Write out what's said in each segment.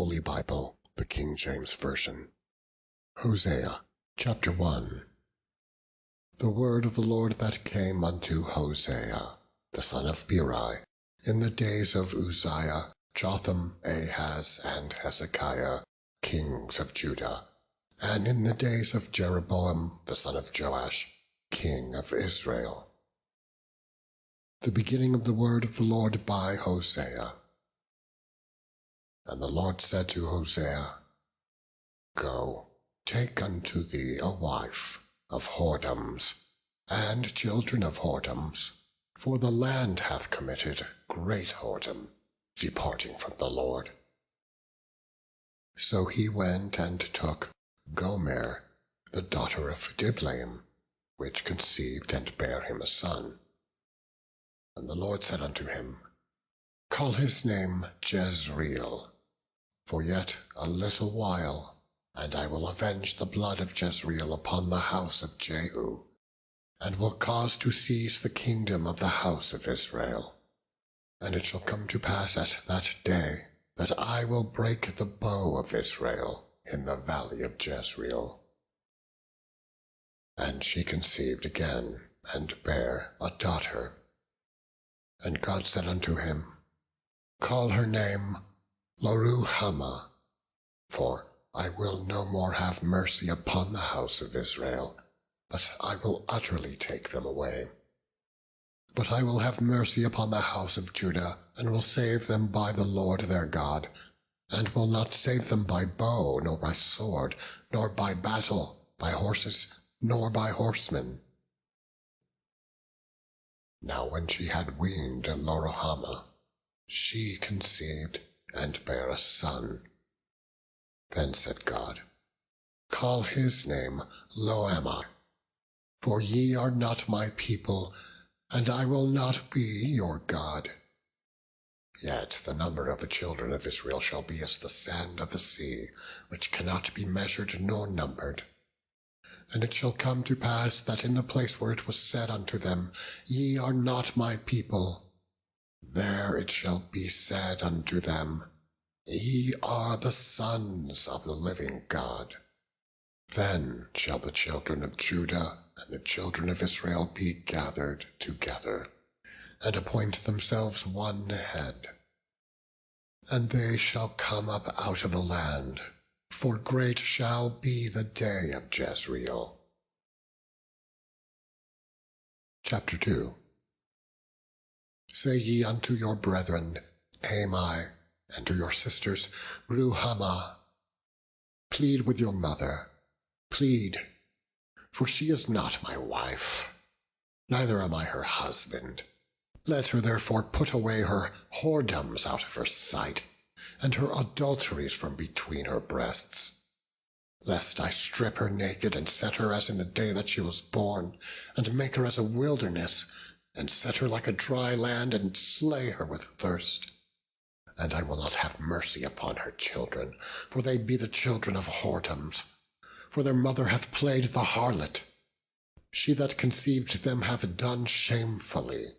Holy Bible, the King James Version. Hosea, chapter 1. The word of the Lord that came unto Hosea, the son of Beeri, in the days of Uzziah, Jotham, Ahaz, and Hezekiah, kings of Judah, and in the days of Jeroboam, the son of Joash, king of Israel. The beginning of the word of the Lord by Hosea. And the Lord said to Hosea, Go, take unto thee a wife of whoredoms, and children of whoredoms, for the land hath committed great whoredom, departing from the Lord. So he went and took Gomer, the daughter of Diblaim, which conceived and bare him a son. And the Lord said unto him, Call his name Jezreel, for yet a little while, and I will avenge the blood of Jezreel upon the house of Jehu, and will cause to cease the kingdom of the house of Israel. And it shall come to pass at that day, that I will break the bow of Israel in the valley of Jezreel. And she conceived again, and bare a daughter. And God said unto him, Call her name Loruhamah, for I will no more have mercy upon the house of Israel, but I will utterly take them away. But I will have mercy upon the house of Judah, and will save them by the Lord their God, and will not save them by bow, nor by sword, nor by battle, by horses, nor by horsemen. Now when she had weaned Loruhamah, she conceived and bare a son. Then said God, Call his name Loamah, for ye are not my people, and I will not be your God. Yet the number of the children of Israel shall be as the sand of the sea, which cannot be measured nor numbered. And it shall come to pass that in the place where it was said unto them, Ye are not my people, there it shall be said unto them, Ye are the sons of the living God. Then shall the children of Judah and the children of Israel be gathered together, and appoint themselves one head. And they shall come up out of the land, for great shall be the day of Jezreel. Chapter 2. Say ye unto your brethren, Ammi, and to your sisters, Ruhamah, plead with your mother, plead, for she is not my wife, neither am I her husband. Let her therefore put away her whoredoms out of her sight, and her adulteries from between her breasts, lest I strip her naked, and set her as in the day that she was born, and make her as a wilderness, and set her like a dry land, and slay her with thirst. And I will not have mercy upon her children, for they be the children of whoredoms. For their mother hath played the harlot. She that conceived them hath done shamefully.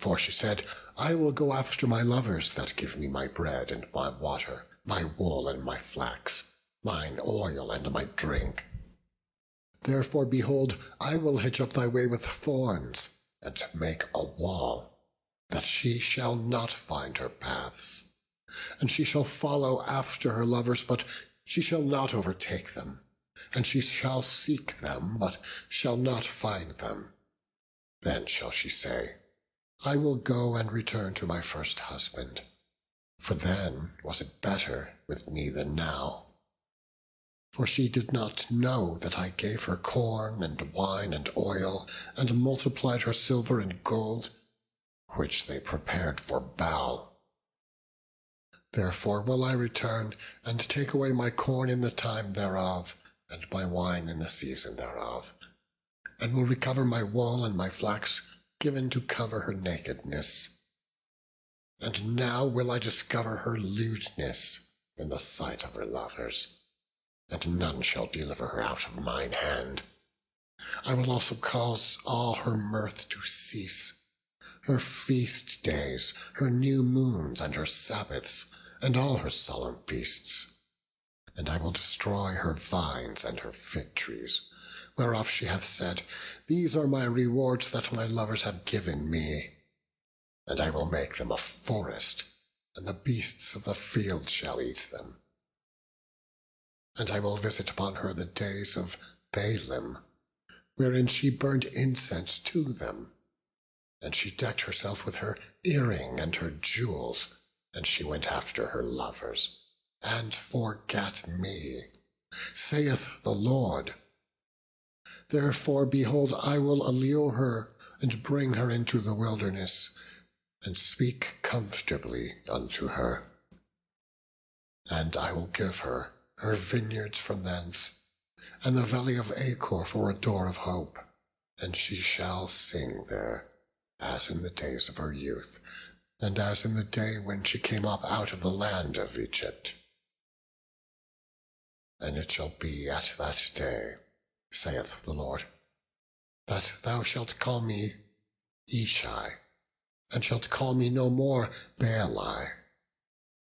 For she said, I will go after my lovers that give me my bread and my water, my wool and my flax, mine oil and my drink. Therefore, behold, I will hedge up thy way with thorns, and make a wall, that she shall not find her paths. And she shall follow after her lovers, but she shall not overtake them. And she shall seek them, but shall not find them. Then shall she say, I will go and return to my first husband, for then was it better with me than now. For she did not know that I gave her corn and wine and oil, and multiplied her silver and gold, which they prepared for Baal. Therefore will I return, and take away my corn in the time thereof, and my wine in the season thereof, and will recover my wool and my flax, given to cover her nakedness. And now will I discover her lewdness in the sight of her lovers, and none shall deliver her out of mine hand. I will also cause all her mirth to cease, her feast days, her new moons, and her Sabbaths, and all her solemn feasts. And I will destroy her vines and her fig trees, whereof she hath said, These are my rewards that my lovers have given me. And I will make them a forest, and the beasts of the field shall eat them. And I will visit upon her the days of Baalim, wherein she burned incense to them. And she decked herself with her earring and her jewels, and she went after her lovers, and forgat me, saith the Lord. Therefore, behold, I will allure her, and bring her into the wilderness, and speak comfortably unto her. And I will give her vineyards from thence, and the valley of Achor for a door of hope, and she shall sing there, as in the days of her youth, and as in the day when she came up out of the land of Egypt. And it shall be at that day, saith the Lord, that thou shalt call me Ishai, and shalt call me no more Baali.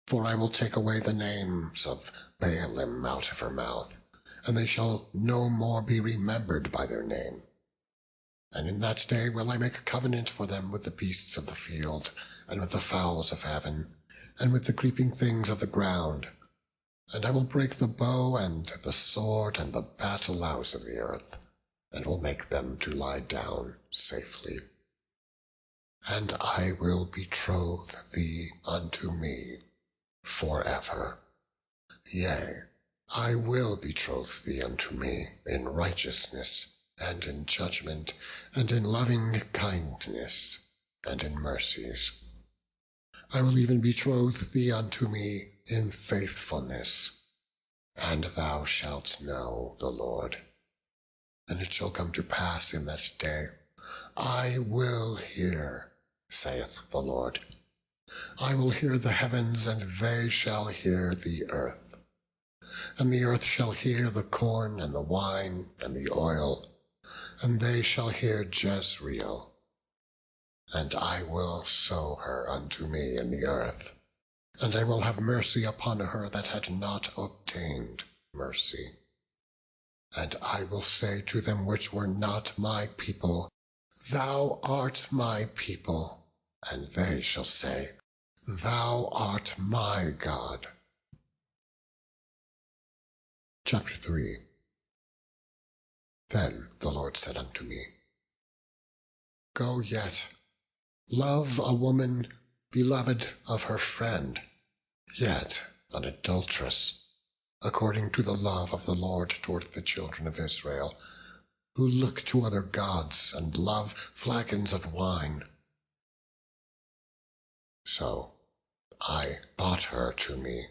For I will take away the names of Baalim out of her mouth, and they shall no more be remembered by their name. And in that day will I make a covenant for them with the beasts of the field, and with the fowls of heaven, and with the creeping things of the ground. And I will break the bow and the sword and the battle-axe of the earth, and will make them to lie down safely. And I will betroth thee unto me forever. Yea, I will betroth thee unto me in righteousness, and in judgment, and in loving kindness, and in mercies. I will even betroth thee unto me in faithfulness, and thou shalt know the Lord. And it shall come to pass in that day, I will hear, saith the Lord. I will hear the heavens, and they shall hear the earth. And the earth shall hear the corn, and the wine, and the oil, and they shall hear Jezreel. And I will sow her unto me in the earth, and I will have mercy upon her that had not obtained mercy. And I will say to them which were not my people, Thou art my people, and they shall say, Thou art my God. Chapter 3. Then the Lord said unto me, Go yet, love a woman beloved of her friend, yet an adulteress, according to the love of the Lord toward the children of Israel, who look to other gods and love flagons of wine. So I bought her to me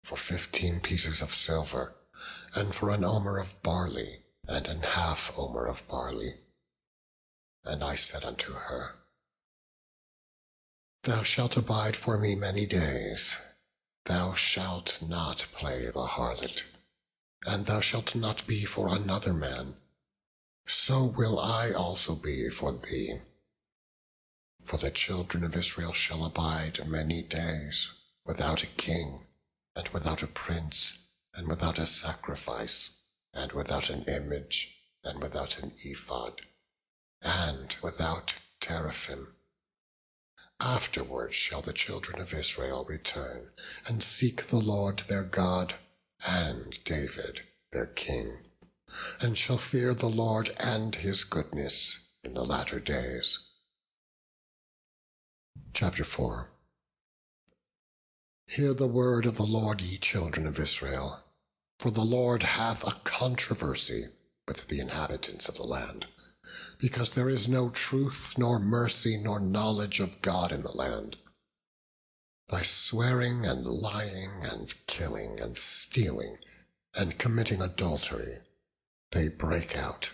for 15 pieces of silver, and for an omer of barley, and an half omer of barley. And I said unto her, Thou shalt abide for me many days. Thou shalt not play the harlot, and thou shalt not be for another man. So will I also be for thee. For the children of Israel shall abide many days, without a king, and without a prince, and without a sacrifice, and without an image, and without an ephod, and without teraphim. Afterward shall the children of Israel return, and seek the Lord their God, and David their king, and shall fear the Lord and his goodness in the latter days. Chapter 4. Hear the word of the Lord, ye children of Israel. For the Lord hath a controversy with the inhabitants of the land, because there is no truth, nor mercy, nor knowledge of God in the land. By swearing and lying and killing and stealing and committing adultery, they break out,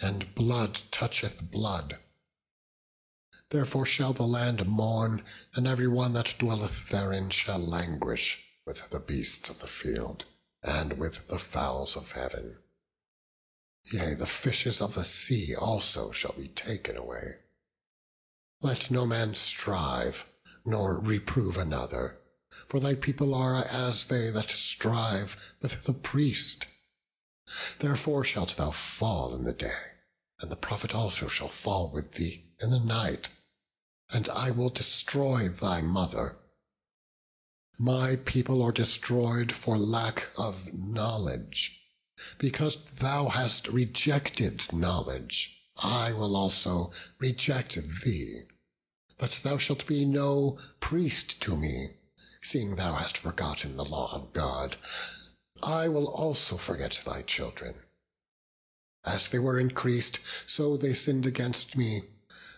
and blood toucheth blood. Therefore shall the land mourn, and every one that dwelleth therein shall languish with the beasts of the field, and with the fowls of heaven. Yea, the fishes of the sea also shall be taken away. Let no man strive, nor reprove another, For thy people are as they that strive with the priest. Therefore shalt thou fall in the day, and the prophet also shall fall with thee in the night, and I will destroy thy mother. My people are destroyed for lack of knowledge. Because thou hast rejected knowledge, I will also reject thee, that thou shalt be no priest to me, seeing thou hast forgotten the law of God. I will also forget thy children. As they were increased, so they sinned against me.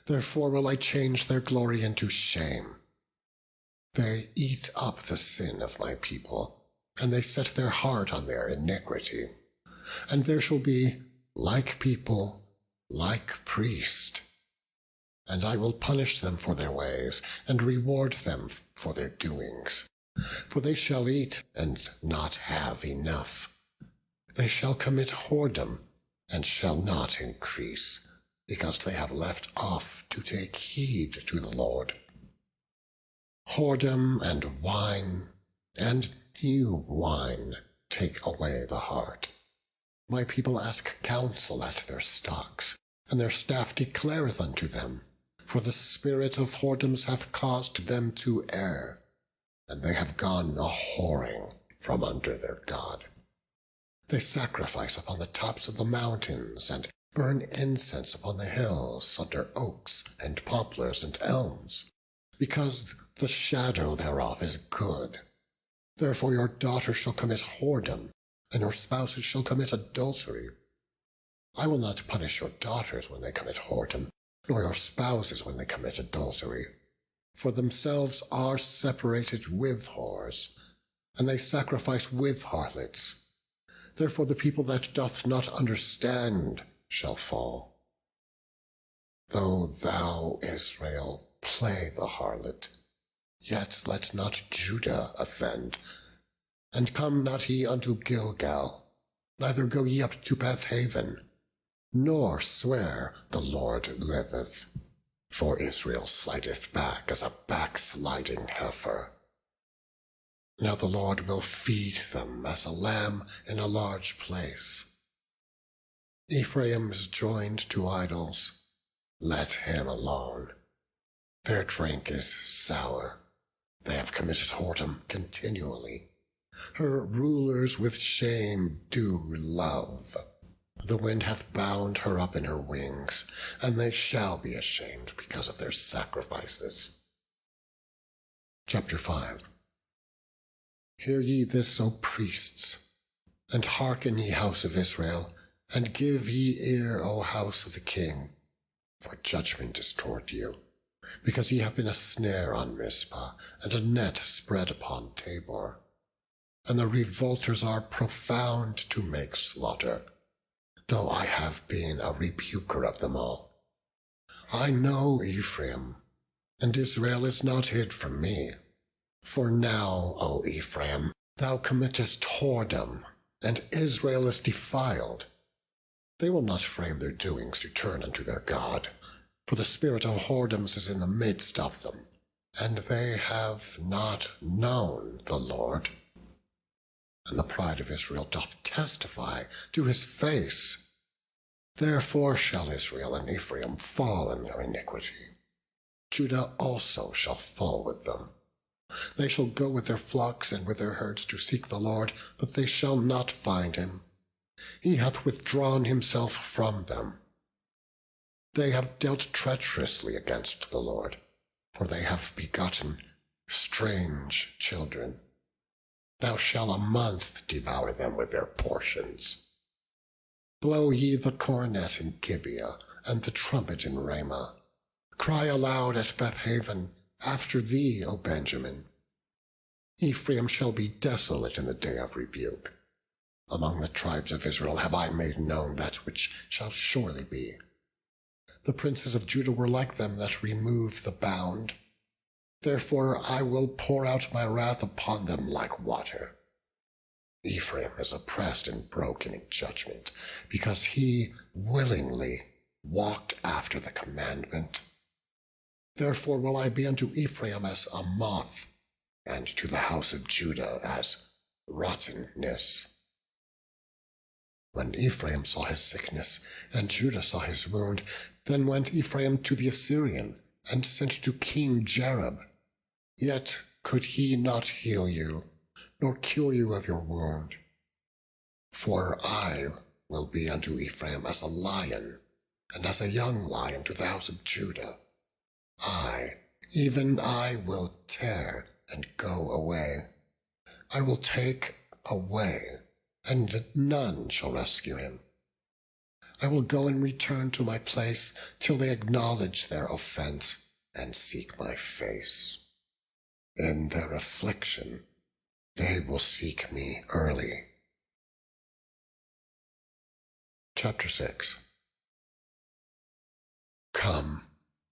Therefore will I change their glory into shame. They eat up the sin of my people, and they set their heart on their iniquity. And there shall be, like people, like priest. And I will punish them for their ways, and reward them for their doings. For they shall eat, and not have enough. They shall commit whoredom, and shall not increase, because they have left off to take heed to the Lord. Whoredom and wine, and new wine, take away the heart. My people ask counsel at their stocks, and their staff declareth unto them. For the spirit of whoredoms hath caused them to err, and they have gone a-whoring from under their God. They sacrifice upon the tops of the mountains, and burn incense upon the hills, under oaks and poplars and elms, because the shadow thereof is good. Therefore your daughters shall commit whoredom, and your spouses shall commit adultery. I will not punish your daughters when they commit whoredom, nor your spouses when they commit adultery. For themselves are separated with whores, and they sacrifice with harlots. Therefore the people that doth not understand shall fall. Though thou, Israel, play the harlot, yet let not Judah offend. And come not ye unto Gilgal, neither go ye up to Bethaven, nor swear, the Lord liveth. For Israel slideth back as a backsliding heifer. Now the Lord will feed them as a lamb in a large place. Ephraim is joined to idols, let him alone. Their drink is sour, they have committed whoredom continually. Her rulers with shame do love. The wind hath bound her up in her wings, and they shall be ashamed because of their sacrifices. Chapter 5. Hear ye this, O priests, and hearken ye house of Israel, and give ye ear, O house of the king, for judgment is toward you, because ye have been a snare on Mizpah, and a net spread upon Tabor. And the revolters are profound to make slaughter, though I have been a rebuker of them all. I know Ephraim, and Israel is not hid from me. For now, O Ephraim, thou committest whoredom, and Israel is defiled. They will not frame their doings to turn unto their God, for the spirit of whoredoms is in the midst of them, and they have not known the Lord. And the pride of Israel doth testify to his face. Therefore shall Israel and Ephraim fall in their iniquity. Judah also shall fall with them. They shall go with their flocks and with their herds to seek the Lord, but they shall not find him. He hath withdrawn himself from them. They have dealt treacherously against the Lord, for they have begotten strange children. Now shall a month devour them with their portions. Blow ye the cornet in Gibeah, and the trumpet in Ramah. Cry aloud at Bethaven, after thee, O Benjamin. Ephraim shall be desolate in the day of rebuke. Among the tribes of Israel have I made known that which shall surely be. The princes of Judah were like them that remove the bound. Therefore I will pour out my wrath upon them like water. Ephraim is oppressed and broken in judgment, because he willingly walked after the commandment. Therefore will I be unto Ephraim as a moth, and to the house of Judah as rottenness. When Ephraim saw his sickness, and Judah saw his wound, then went Ephraim to the Assyrian, and sent to King Jareb. Yet could he not heal you, nor cure you of your wound. For I will be unto Ephraim as a lion, and as a young lion to the house of Judah. I, even I, will tear and go away. I will take away, and none shall rescue him. I will go and return to my place till they acknowledge their offense and seek my face. In their affliction they will seek me early. Chapter 6. Come,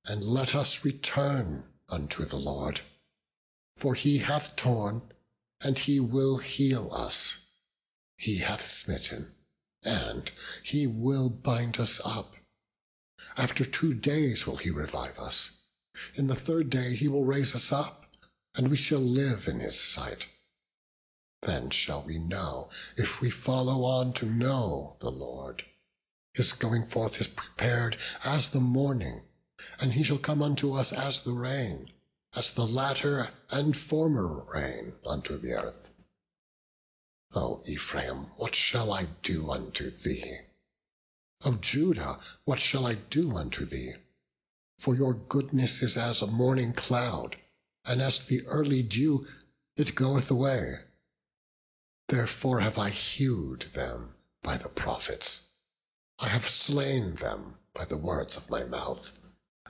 and let us return unto the Lord. For he hath torn, and he will heal us. He hath smitten, and he will bind us up. After 2 days will he revive us. In the 3rd day he will raise us up, and we shall live in his sight. Then shall we know, if we follow on to know the Lord. His going forth is prepared as the morning, and he shall come unto us as the rain, as the latter and former rain unto the earth. O Ephraim, what shall I do unto thee? O Judah, what shall I do unto thee? For your goodness is as a morning cloud, and as the early dew, it goeth away. Therefore have I hewed them by the prophets. I have slain them by the words of my mouth,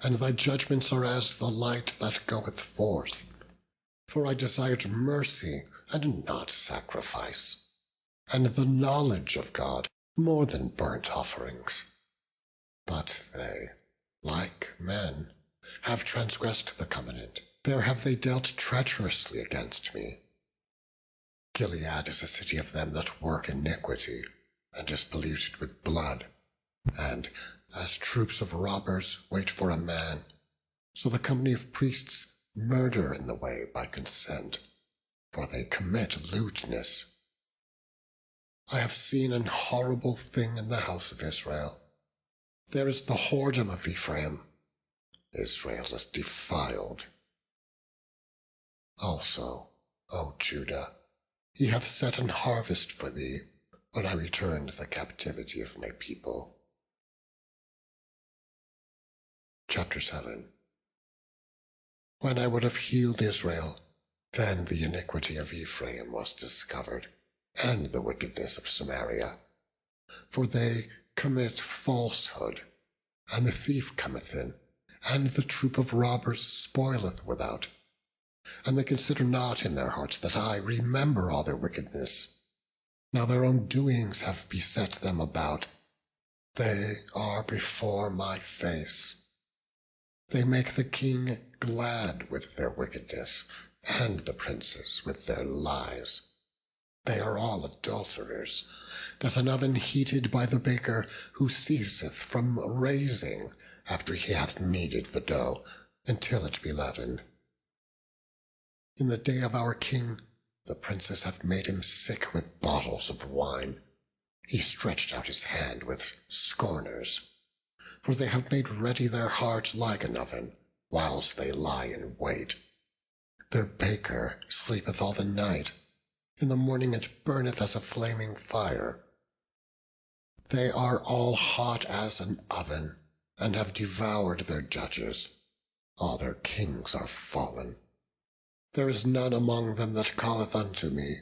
and thy judgments are as the light that goeth forth. For I desired mercy and not sacrifice, and the knowledge of God more than burnt offerings. But they, like men, have transgressed the covenant. There have they dealt treacherously against me. Gilead is a city of them that work iniquity, and is polluted with blood. And as troops of robbers wait for a man, so the company of priests murder in the way by consent, for they commit lewdness. I have seen an horrible thing in the house of Israel. There is the whoredom of Ephraim. Israel is defiled. Also, O Judah, he hath set an harvest for thee, when I returned the captivity of my people. Chapter 7. When I would have healed Israel, then the iniquity of Ephraim was discovered, and the wickedness of Samaria. For they commit falsehood, and the thief cometh in, and the troop of robbers spoileth without. And they consider not in their hearts that I remember all their wickedness. Now their own doings have beset them about. They are before my face. They make the king glad with their wickedness, and the princes with their lies. They are all adulterers, as an oven heated by the baker, who ceaseth from raising after he hath kneaded the dough, until it be leavened. In the day of our king, the princes have made him sick with bottles of wine. He stretched out his hand with scorners. For they have made ready their heart like an oven, whilst they lie in wait. Their baker sleepeth all the night. In the morning it burneth as a flaming fire. They are all hot as an oven, and have devoured their judges. All their kings are fallen. There is none among them that calleth unto me.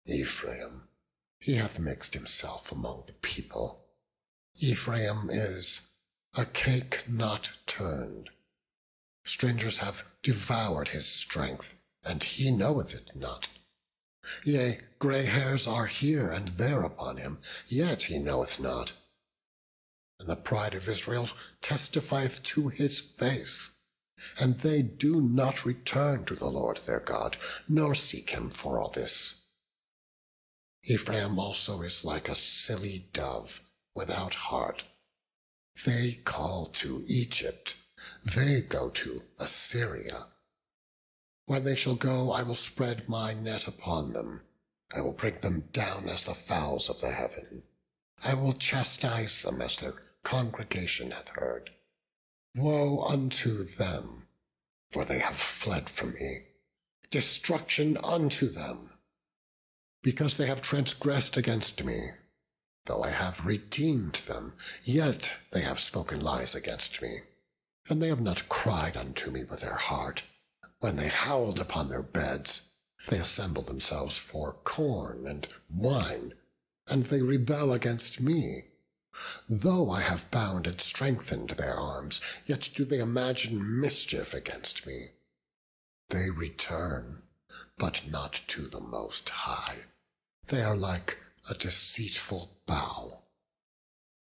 Ephraim, he hath mixed himself among the people. Ephraim is a cake not turned. Strangers have devoured his strength, and he knoweth it not. Yea, gray hairs are here and there upon him, yet he knoweth not. And the pride of Israel testifieth to his face, and they do not return to the Lord their God, nor seek him for all this. Ephraim also is like a silly dove, without heart. They call to Egypt, they go to Assyria. When they shall go, I will spread my net upon them. I will bring them down as the fowls of the heaven. I will chastise them as their congregation hath heard. Woe unto them, for they have fled from me. Destruction unto them, because they have transgressed against me. Though I have redeemed them, yet they have spoken lies against me. And they have not cried unto me with their heart. When they howled upon their beds, they assemble themselves for corn and wine, and they rebel against me. Though I have bound and strengthened their arms, yet do they imagine mischief against me. They return, but not to the Most High. They are like a deceitful bow.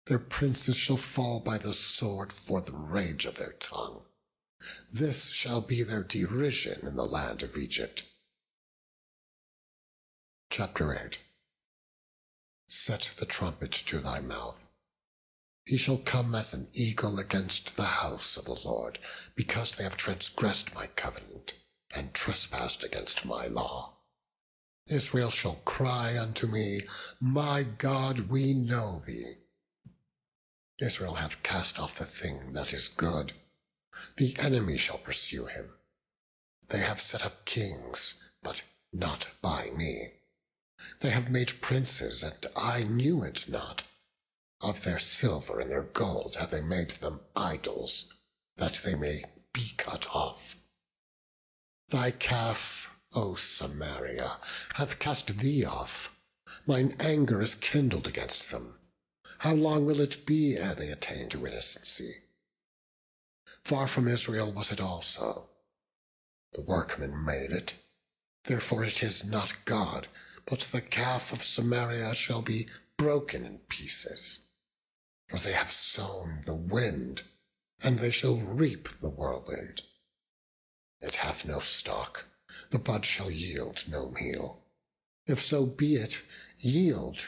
Their princes shall fall by the sword for the rage of their tongue. This shall be their derision in the land of Egypt. Chapter 8. Set the trumpet to thy mouth. He shall come as an eagle against the house of the Lord, because they have transgressed my covenant, and trespassed against my law. Israel shall cry unto me, My God, we know thee. Israel hath cast off the thing that is good. The enemy shall pursue him. They have set up kings, but not by me. They have made princes, and I knew it not. Of their silver and their gold have they made them idols, that they may be cut off. Thy calf, O Samaria, hath cast thee off. Mine anger is kindled against them. How long will it be ere they attain to innocency? Far from Israel was it also. The workman made it. Therefore it is not God, but the calf of Samaria shall be broken in pieces. For they have sown the wind, and they shall reap the whirlwind. It hath no stalk, the bud shall yield no meal. If so be it yield,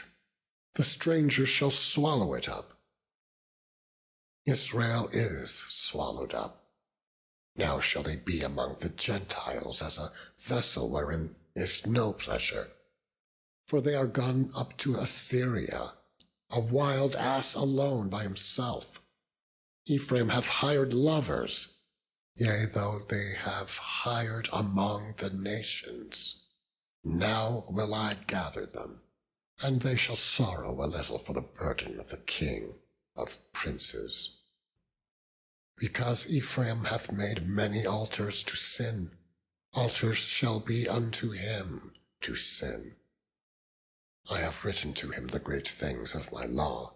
the stranger shall swallow it up. Israel is swallowed up. Now shall they be among the Gentiles as a vessel wherein is no pleasure. For they are gone up to Assyria, a wild ass alone by himself. Ephraim hath hired lovers, yea, though they have hired among the nations. Now will I gather them, and they shall sorrow a little for the burden of the king of princes. Because Ephraim hath made many altars to sin, altars shall be unto him to sin. I have written to him the great things of my law,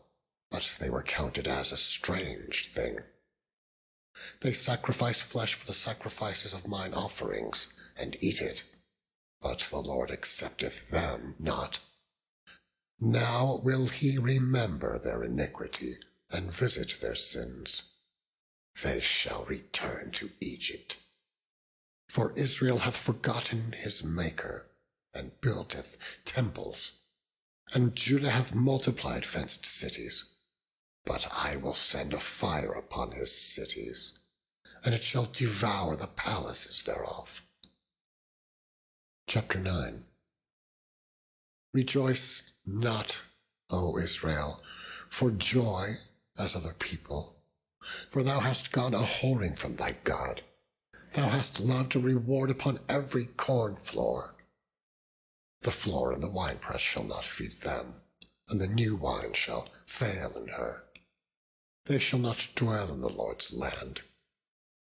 but they were counted as a strange thing. They sacrifice flesh for the sacrifices of mine offerings, and eat it, but the Lord accepteth them not. Now will he remember their iniquity, and visit their sins. They shall return to Egypt. For Israel hath forgotten his Maker, and buildeth temples. And Judah hath multiplied fenced cities. But I will send a fire upon his cities, and it shall devour the palaces thereof. Chapter 9. Rejoice not, O Israel, for joy as other people, for thou hast gone a-whoring from thy God. Thou hast loved a reward upon every corn floor. The floor and the winepress shall not feed them, and the new wine shall fail in her. They shall not dwell in the Lord's land,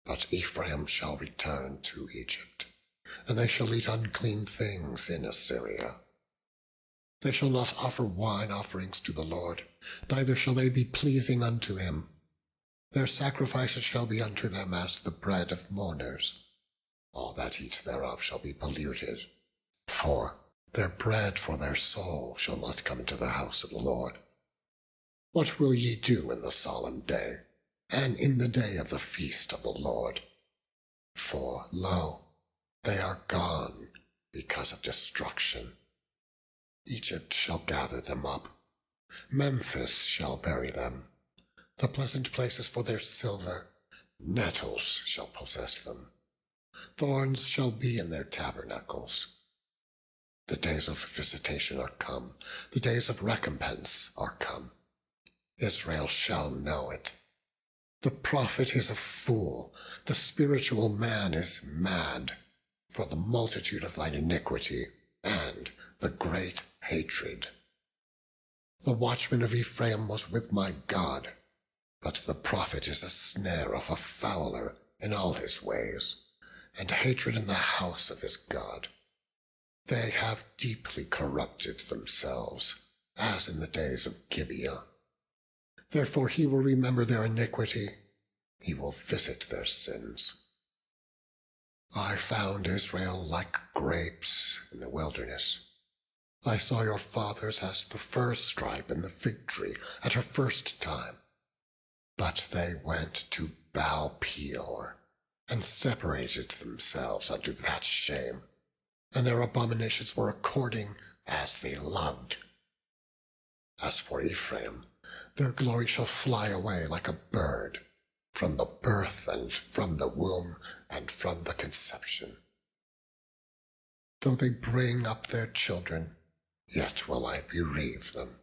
but Ephraim shall return to Egypt, and they shall eat unclean things in Assyria. They shall not offer wine offerings to the Lord, neither shall they be pleasing unto him. Their sacrifices shall be unto them as the bread of mourners. All that eat thereof shall be polluted, for their bread for their soul shall not come into the house of the Lord. What will ye do in the solemn day, and in the day of the feast of the Lord? For, lo, they are gone because of destruction. Egypt shall gather them up. Memphis shall bury them. The pleasant places for their silver, nettles shall possess them. Thorns shall be in their tabernacles. The days of visitation are come, the days of recompense are come. Israel shall know it. The prophet is a fool, the spiritual man is mad, for the multitude of thine iniquity and the great hatred. The watchman of Ephraim was with my God, but the prophet is a snare of a fowler in all his ways, and hatred in the house of his God. They have deeply corrupted themselves, as in the days of Gibeah. Therefore he will remember their iniquity, he will visit their sins. I found Israel like grapes in the wilderness. I saw your fathers as the first stripe in the fig tree at her first time. But they went to Baal Peor, and separated themselves unto that shame, and their abominations were according as they loved. As for Ephraim, their glory shall fly away like a bird, from the birth and from the womb and from the conception. Though they bring up their children, yet will I bereave them,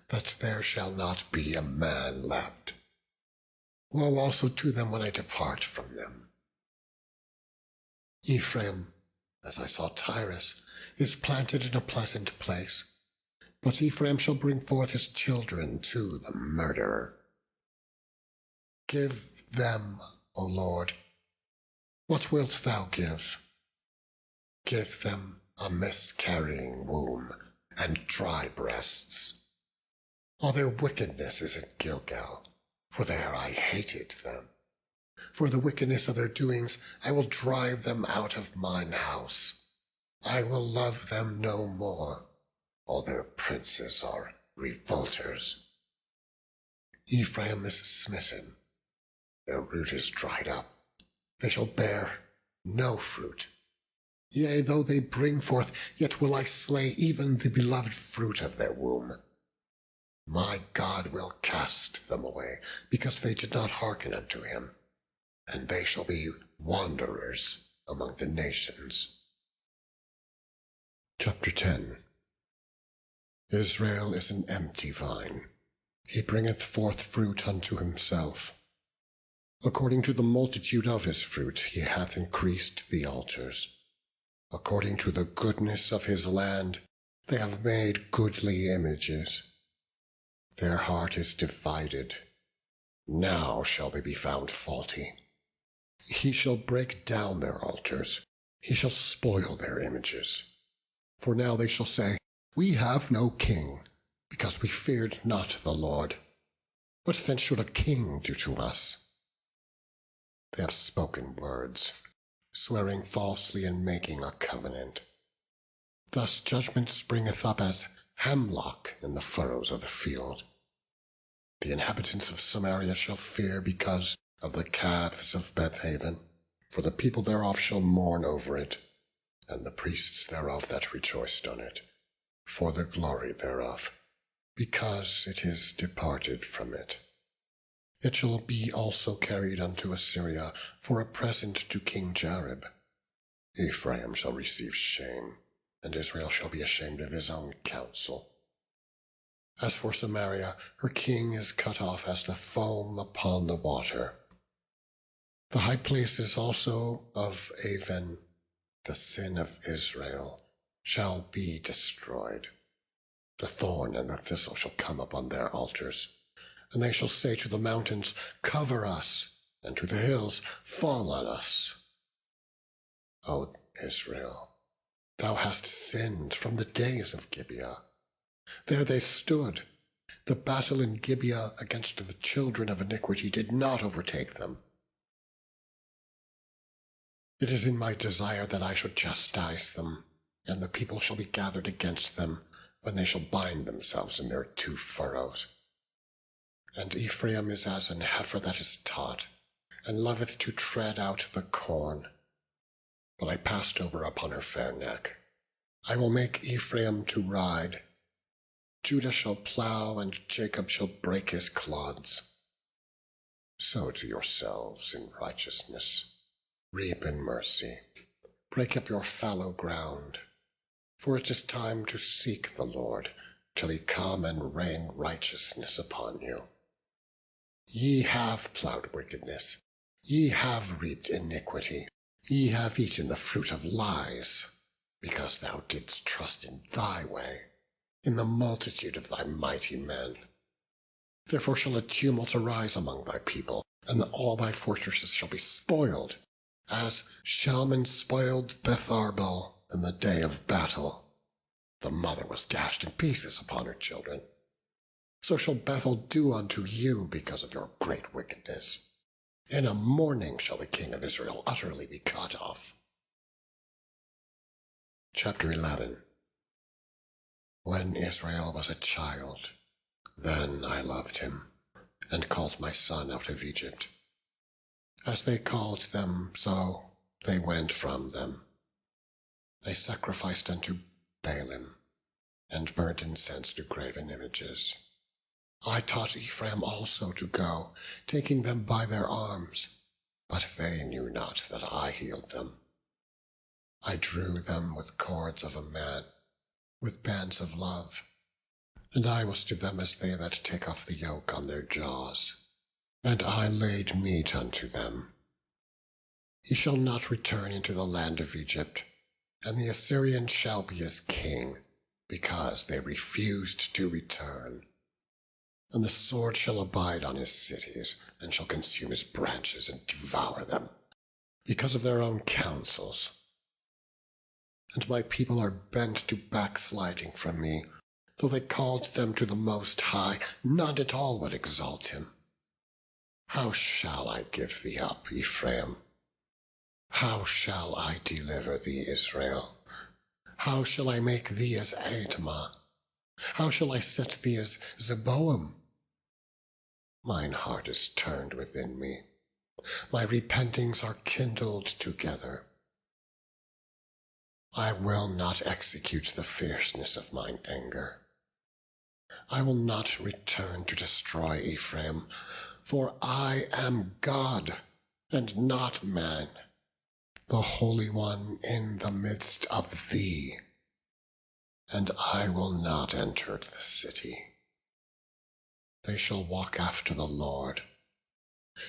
that there shall not be a man left. Woe also to them when I depart from them. Ephraim, as I saw Tyrus, is planted in a pleasant place, but Ephraim shall bring forth his children to the murderer. Give them, O Lord. What wilt thou give? Give them a miscarrying womb and dry breasts. All their wickedness is in Gilgal, for there I hated them. For the wickedness of their doings I will drive them out of mine house. I will love them no more. All their princes are revolters. Ephraim is smitten. Their root is dried up. They shall bear no fruit. Yea, though they bring forth, yet will I slay even the beloved fruit of their womb. My God will cast them away, because they did not hearken unto him, and they shall be wanderers among the nations. Chapter 10. Israel is an empty vine. He bringeth forth fruit unto himself. According to the multitude of his fruit he hath increased the altars. According to the goodness of his land they have made goodly images. Their heart is divided. Now shall they be found faulty. He shall break down their altars. He shall spoil their images. For now they shall say, We have no king, because we feared not the Lord. What then should a king do to us? They have spoken words, swearing falsely and making a covenant. Thus judgment springeth up as hemlock in the furrows of the field. The inhabitants of Samaria shall fear because of the calves of Bethaven, for the people thereof shall mourn over it, and the priests thereof that rejoiced on it, for the glory thereof, because it is departed from it. It shall be also carried unto Assyria for a present to King Jareb. Ephraim shall receive shame, and Israel shall be ashamed of his own counsel. As for Samaria, her king is cut off as the foam upon the water. The high places also of Aven, the sin of Israel, shall be destroyed. The thorn and the thistle shall come upon their altars. And they shall say to the mountains, Cover us, and to the hills, Fall on us. O Israel, thou hast sinned from the days of Gibeah. There they stood. The battle in Gibeah against the children of iniquity did not overtake them. It is in my desire that I should chastise them, and the people shall be gathered against them, when they shall bind themselves in their two furrows. And Ephraim is as an heifer that is taught, and loveth to tread out the corn. But I passed over upon her fair neck. I will make Ephraim to ride. Judah shall plow, and Jacob shall break his clods. Sow to yourselves in righteousness, reap in mercy, break up your fallow ground. For it is time to seek the Lord, till he come and rain righteousness upon you. Ye have plowed wickedness, ye have reaped iniquity, ye have eaten the fruit of lies, because thou didst trust in thy way, in the multitude of thy mighty men. Therefore shall a tumult arise among thy people, and all thy fortresses shall be spoiled, as Shalman spoiled Betharbel in the day of battle. The mother was dashed in pieces upon her children. So shall Bethel do unto you because of your great wickedness. In a morning shall the king of Israel utterly be cut off. Chapter 11. When Israel was a child, then I loved him, and called my son out of Egypt. As they called them, so they went from them. They sacrificed unto Baalim, and burnt incense to graven images. I taught Ephraim also to go, taking them by their arms, but they knew not that I healed them. I drew them with cords of a man, with bands of love, and I was to them as they that take off the yoke on their jaws, and I laid meat unto them. He shall not return into the land of Egypt, and the Assyrian shall be his king, because they refused to return. And the sword shall abide on his cities, and shall consume his branches and devour them, because of their own counsels. And my people are bent to backsliding from me. Though they called them to the Most High, none at all would exalt him. How shall I give thee up, Ephraim? How shall I deliver thee, Israel? How shall I make thee as Admah? How shall I set thee as Zeboim? Mine heart is turned within me, my repentings are kindled together. I will not execute the fierceness of mine anger. I will not return to destroy Ephraim, for I am God, and not man, the Holy One in the midst of thee. And I will not enter the city. They shall walk after the Lord.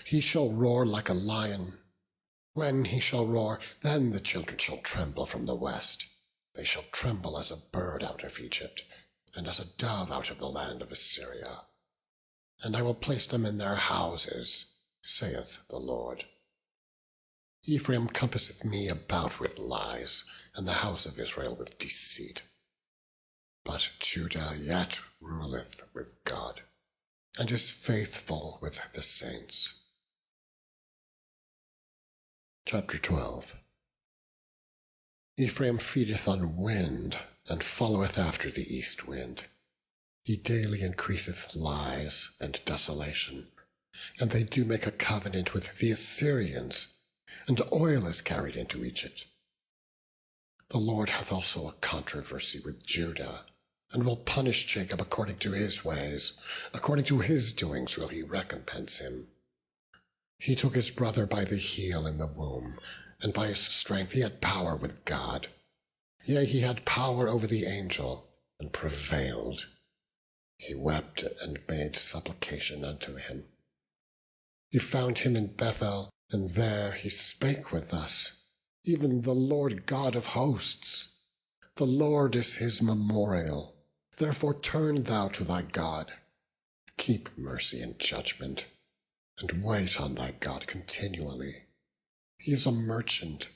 He shall roar like a lion. When he shall roar, then the children shall tremble from the west. They shall tremble as a bird out of Egypt, and as a dove out of the land of Assyria. And I will place them in their houses, saith the Lord. Ephraim compasseth me about with lies, and the house of Israel with deceit. But Judah yet ruleth with God, and is faithful with the saints. Chapter 12. Ephraim feedeth on wind, and followeth after the east wind. He daily increaseth lies and desolation, and they do make a covenant with the Assyrians, and oil is carried into Egypt. The Lord hath also a controversy with Judah, and will punish Jacob according to his ways, according to his doings will he recompense him. He took his brother by the heel in the womb, and by his strength he had power with God. Yea, he had power over the angel, and prevailed. He wept and made supplication unto him. He found him in Bethel, and there he spake with us, even the Lord God of hosts. The Lord is his memorial. Therefore turn thou to thy God. Keep mercy and judgment, and wait on thy God continually. He is a merchant.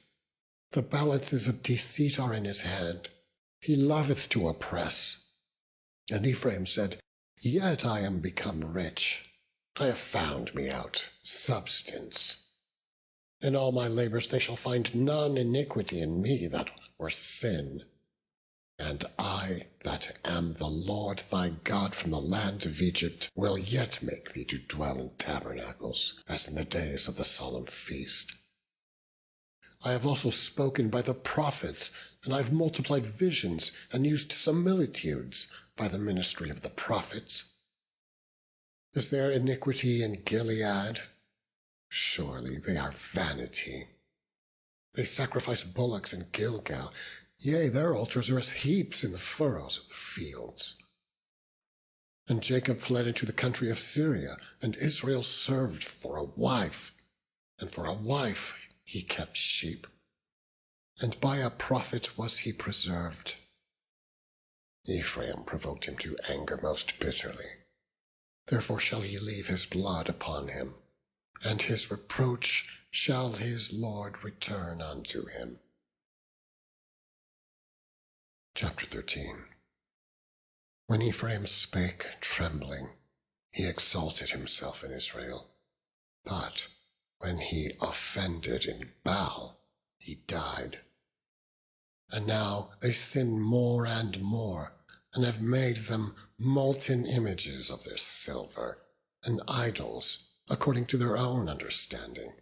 The balances of deceit are in his hand. He loveth to oppress. And Ephraim said, Yet I am become rich. I have found me out substance. In all my labors they shall find none iniquity in me that were sin. And I, that am the Lord thy God from the land of Egypt, will yet make thee to dwell in tabernacles, as in the days of the solemn feast. I have also spoken by the prophets, and I have multiplied visions, and used similitudes by the ministry of the prophets. Is there iniquity in Gilead? Surely they are vanity. They sacrifice bullocks in Gilgal. Yea, their altars are as heaps in the furrows of the fields. And Jacob fled into the country of Syria, and Israel served for a wife, and for a wife he kept sheep, and by a prophet was he preserved. Ephraim provoked him to anger most bitterly. Therefore shall he leave his blood upon him, and his reproach shall his Lord return unto him. Chapter 13. When Ephraim spake trembling, he exalted himself in Israel. But when he offended in Baal, he died. And now they sin more and more, and have made them molten images of their silver, and idols according to their own understanding,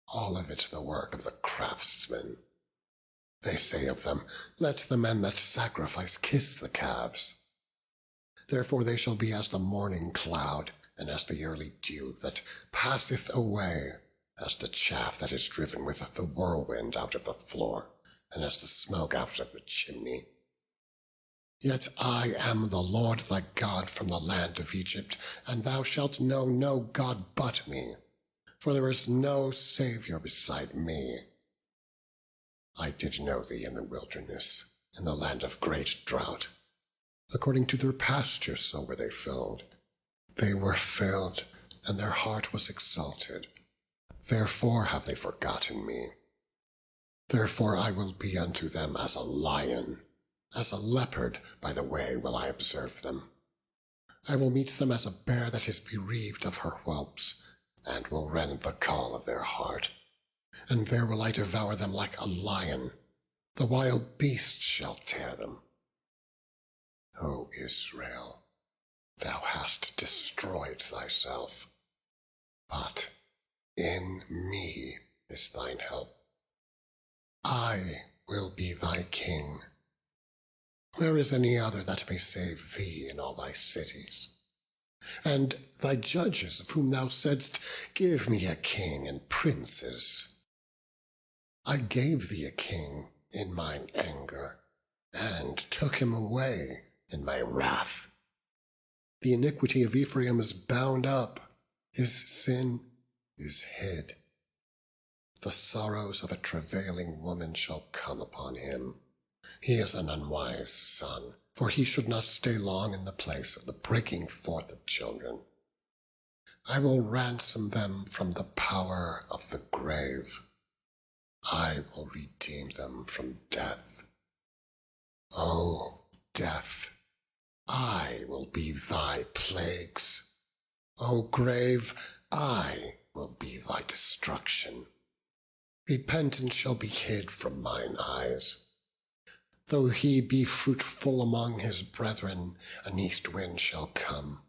all of it the work of the craftsmen. They say of them, let the men that sacrifice kiss the calves. Therefore they shall be as the morning cloud, and as the early dew that passeth away, as the chaff that is driven with the whirlwind out of the floor, and as the smoke out of the chimney. Yet I am the Lord thy God from the land of Egypt, and thou shalt know no God but me, for there is no Saviour beside me. I did know thee in the wilderness, in the land of great drought. According to their pastures so were they filled. They were filled, and their heart was exalted. Therefore have they forgotten me. Therefore I will be unto them as a lion, as a leopard by the way will I observe them. I will meet them as a bear that is bereaved of her whelps, and will rend the caul of their heart. And there will I devour them like a lion. The wild beast shall tear them. O Israel, thou hast destroyed thyself, but in me is thine help. I will be thy king. Where is any other that may save thee in all thy cities? And thy judges, of whom thou saidst, give me a king and princes. I gave thee a king in mine anger, and took him away in my wrath. The iniquity of Ephraim is bound up, his sin is hid. The sorrows of a travailing woman shall come upon him. He is an unwise son, for he should not stay long in the place of the breaking forth of children. I will ransom them from the power of the grave. I will redeem them from death. O death, I will be thy plagues. O grave, I will be thy destruction. Repentance shall be hid from mine eyes. Though he be fruitful among his brethren, an east wind shall come.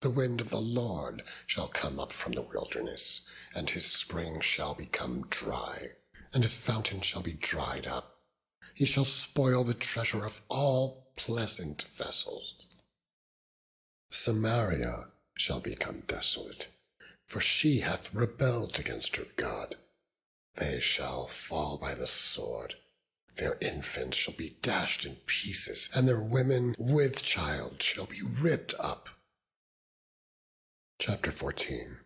The wind of the Lord shall come up from the wilderness, and his spring shall become dry, and his fountain shall be dried up. He shall spoil the treasure of all pleasant vessels. Samaria shall become desolate, for she hath rebelled against her God. They shall fall by the sword. Their infants shall be dashed in pieces, and their women with child shall be ripped up. Chapter 14.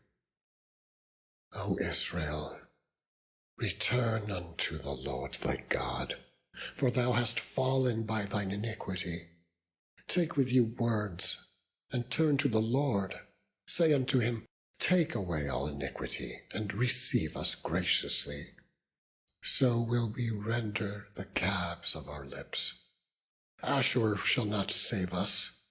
O Israel, return unto the Lord thy God, for thou hast fallen by thine iniquity. Take with you words, and turn to the Lord. Say unto him, take away all iniquity, and receive us graciously. So will we render the calves of our lips. Ashur shall not save us.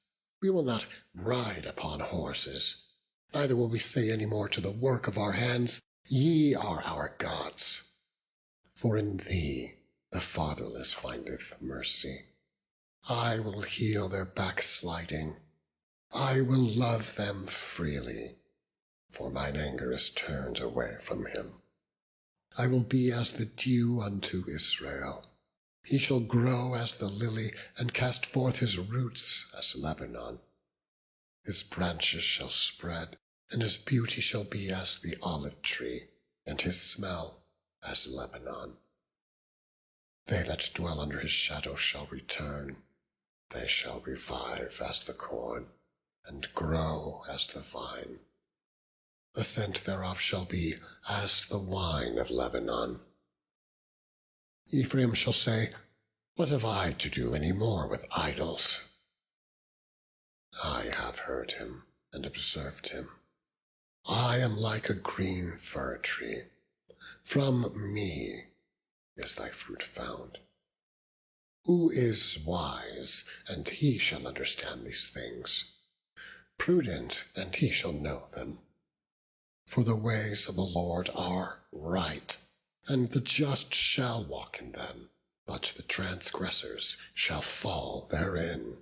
We will not ride upon horses. Neither will we say any more to the work of our hands, ye are our gods. For in thee the fatherless findeth mercy. I will heal their backsliding. I will love them freely, for mine anger is turned away from him. I will be as the dew unto Israel. He shall grow as the lily, and cast forth his roots as Lebanon. His branches shall spread, and his beauty shall be as the olive tree, and his smell as Lebanon. They that dwell under his shadow shall return. They shall revive as the corn, and grow as the vine. The scent thereof shall be as the wine of Lebanon. Ephraim shall say, What have I to do any more with idols? I have heard him and observed him. I am like a green fir tree. From me is thy fruit found. Who is wise, and he shall understand these things? Prudent, and he shall know them. For the ways of the Lord are right, and the just shall walk in them, but the transgressors shall fall therein.